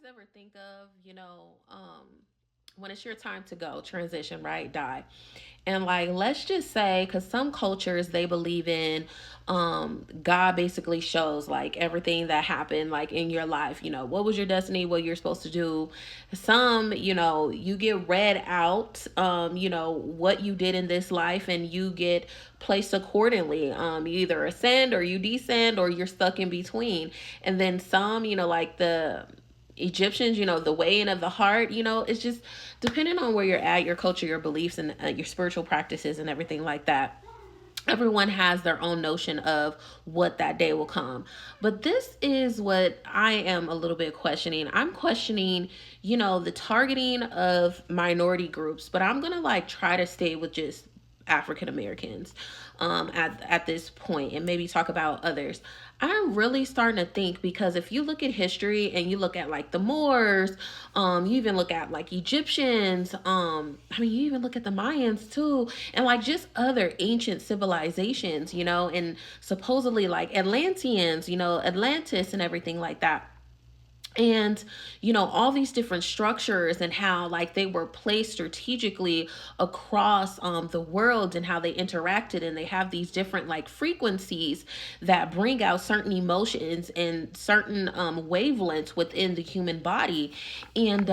ever think of, when it's your time to go, transition, right? Die. And like, let's just say, because some cultures they believe in God basically shows like everything that happened like in your life, what was your destiny, what you're supposed to do. Some, you get read out, what you did in this life, and you get placed accordingly. You either ascend or you descend or you're stuck in between. And then some, like the Egyptians, the weighing of the heart, it's just depending on where you're at, your culture, your beliefs, and your spiritual practices and everything like that. Everyone has their own notion of what that day will come. But this is what I am a little bit questioning. I'm questioning, the targeting of minority groups, but I'm going to like try to stay with just African Americans at this point and maybe talk about others. I'm really starting to think because if you look at history and you look at like the Moors, you even look at like Egyptians, I mean, you even look at the Mayans too, and like just other ancient civilizations, and supposedly like Atlanteans, Atlantis and everything like that. And all these different structures and how like they were placed strategically across the world and how they interacted, and they have these different like frequencies that bring out certain emotions and certain wavelengths within the human body. And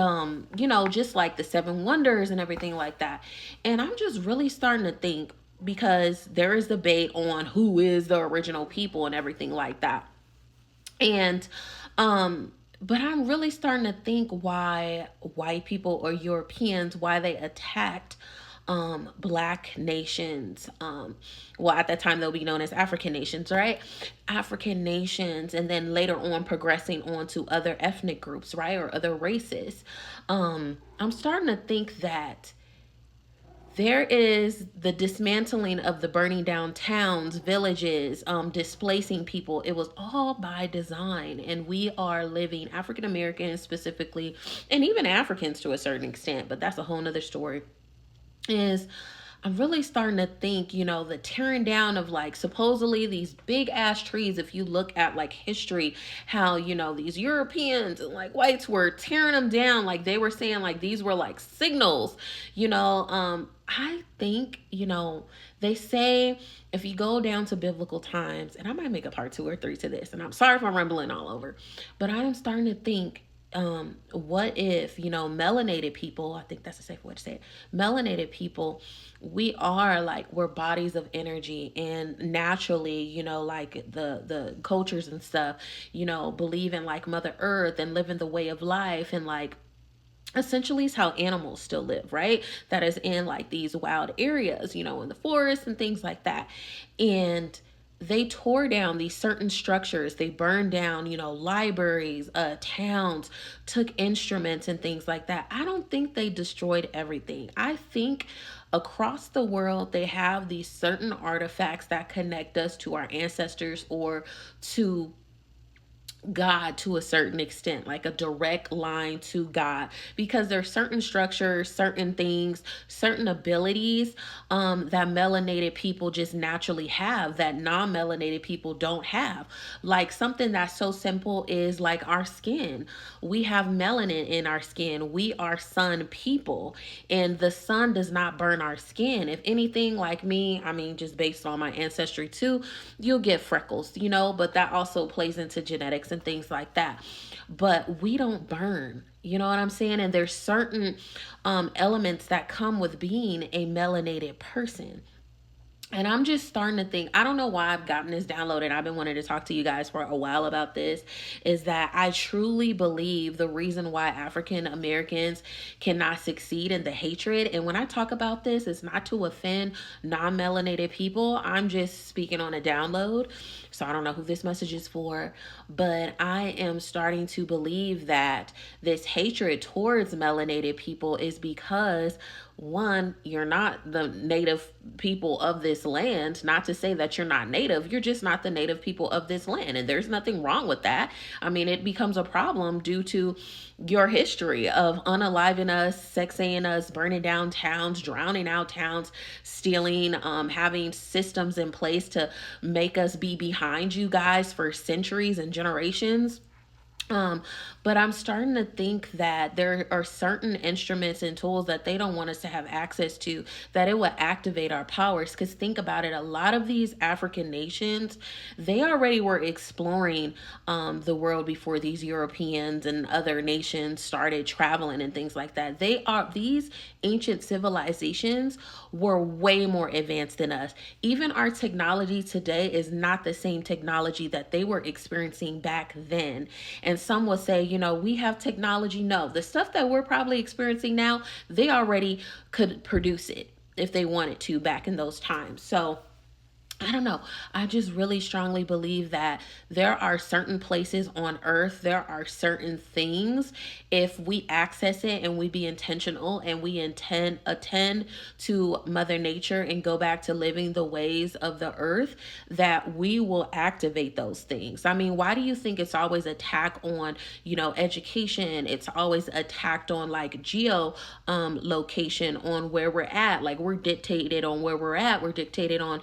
just like the seven wonders and everything like that. And I'm just really starting to think, because there is debate on who is the original people and everything like that. And but I'm really starting to think why white people or Europeans, why they attacked black nations. Well, at that time they'll be known as African nations, right? African nations, and then later on progressing on to other ethnic groups, right? Or other races. I'm starting to think that there is the dismantling of the burning down towns, villages, displacing people. It was all by design. And we are living, African Americans specifically, and even Africans to a certain extent, but that's a whole nother story. Is I'm really starting to think, the tearing down of like supposedly these big ass trees. If you look at like history, how, these Europeans and like whites were tearing them down, like they were saying like these were like signals, I think, they say if you go down to biblical times, and I might make a part 2 or 3 to this, and I'm sorry if I'm rambling all over, but I am starting to think, what if, melanated people, I think that's a safe way to say it, melanated people, we are like, we're bodies of energy, and naturally, like the cultures and stuff, believe in like Mother Earth and live in the way of life, and like essentially is how animals still live, right? That is in like these wild areas, in the forest and things like that. And they tore down these certain structures. They burned down, libraries, towns, took instruments and things like that. I don't think they destroyed everything. I think across the world they have these certain artifacts that connect us to our ancestors or to God to a certain extent, like a direct line to God, because there's certain structures, certain things, certain abilities that melanated people just naturally have that non-melanated people don't have. Like something that's so simple is like our skin. We have melanin in our skin. We are sun people, and the sun does not burn our skin. If anything, like me, I mean, just based on my ancestry too, you'll get freckles, but that also plays into genetics and things like that. But we don't burn. You know what I'm saying? And there's certain elements that come with being a melanated person. And I'm just starting to think, I don't know why I've gotten this downloaded. I've been wanting to talk to you guys for a while about this. Is that I truly believe the reason why African Americans cannot succeed in the hatred. And when I talk about this, it's not to offend non melanated people. I'm just speaking on a download. So I don't know who this message is for. But I am starting to believe that this hatred towards melanated people is because, one, you're not the native people of this land. Not to say that you're not native, you're just not the native people of this land. And there's nothing wrong with that. I mean, it becomes a problem due to your history of unaliving us, sexing us, burning down towns, drowning out towns, stealing, having systems in place to make us be behind you guys for centuries and generations. Um, but I'm starting to think that there are certain instruments and tools that they don't want us to have access to, that it will activate our powers. Because think about it, a lot of these African nations, they already were exploring the world before these Europeans and other nations started traveling and things like that. These ancient civilizations were way more advanced than us. Even our technology today is not the same technology that they were experiencing back then. And some will say, we have technology. No, the stuff that we're probably experiencing now, they already could produce it if they wanted to back in those times. So I don't know. I just really strongly believe that there are certain places on earth, there are certain things, if we access it and we be intentional and we attend to Mother Nature and go back to living the ways of the earth, that we will activate those things. I mean, why do you think it's always attack on, education? It's always attacked on like geo location, on where we're at. Like, we're dictated on where we're at. We're dictated on,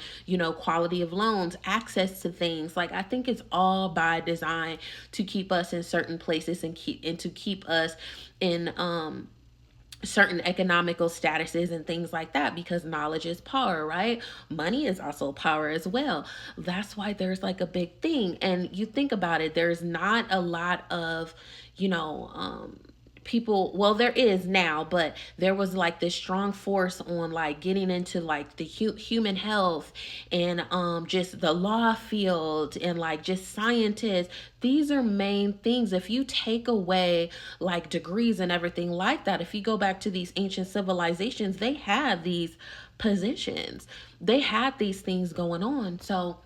quality of loans, access to things. Like, I think it's all by design to keep us in certain places and to keep us in certain economical statuses and things like that, because knowledge is power, right? Money is also power as well. That's why there's like a big thing. And you think about it, there's not a lot of, you know, people, well, there is now, but there was like this strong force on like getting into like the human health and just the law field and like just scientists. These are main things. If you take away like degrees and everything like that, if you go back to these ancient civilizations, they had these positions, they had these things going on. So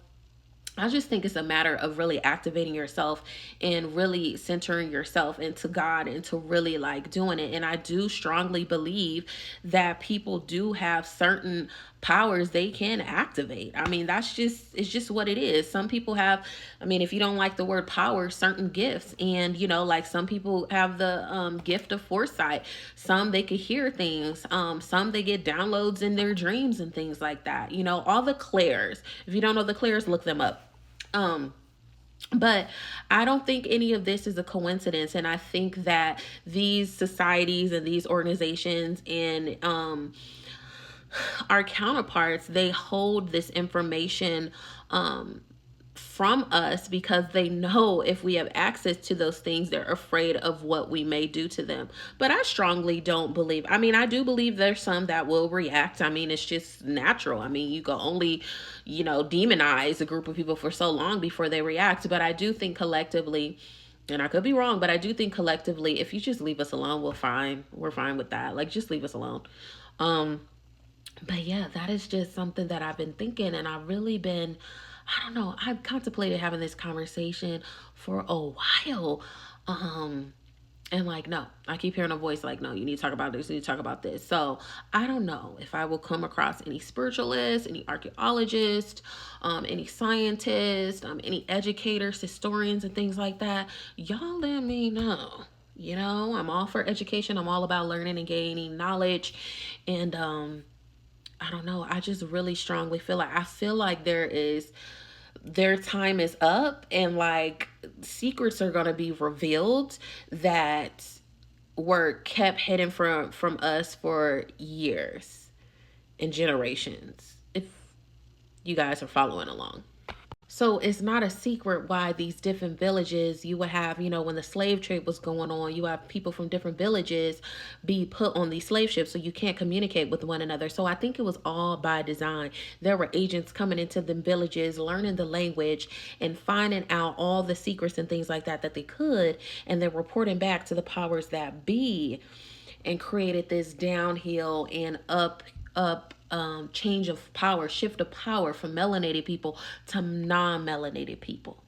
I just think it's a matter of really activating yourself and really centering yourself into God and to really like doing it. And I do strongly believe that people do have certain powers they can activate. I mean, it's just what it is. Some people have, I mean, if you don't like the word power, certain gifts. And, like some people have the gift of foresight. Some they could hear things. Some they get downloads in their dreams and things like that. All the clairs. If you don't know the clairs, look them up. um but I don't think any of this is a coincidence, and I think that these societies and these organizations and our counterparts, they hold this information from us because they know if we have access to those things, they're afraid of what we may do to them. But I strongly don't believe, I mean, I do believe there's some that will react. I mean, it's just natural. I mean, you can only, demonize a group of people for so long before they react. But I do think collectively, and I could be wrong, but I do think collectively, if you just leave us alone, we're fine with that. Like, just leave us alone. um but yeah, that is just something that I've been thinking, and I've really been, I don't know, I've contemplated having this conversation for a while. Um, and like, no, I keep hearing a voice like, no, you need to talk about this, you need to talk about this. So I don't know if I will come across any spiritualists, any archaeologists, any scientists, any educators, historians, and things like that. Y'all let me know. I'm all for education. I'm all about learning and gaining knowledge. And I don't know. I just really strongly feel like their time is up, and like secrets are going to be revealed that were kept hidden from us for years and generations, if you guys are following along. So it's not a secret why these different villages, you would have, when the slave trade was going on, you have people from different villages be put on these slave ships so you can't communicate with one another. So I think it was all by design. There were agents coming into the villages, learning the language and finding out all the secrets and things like that they could, and then reporting back to the powers that be, and created this downhill and up change of power, shift of power from melanated people to non-melanated people.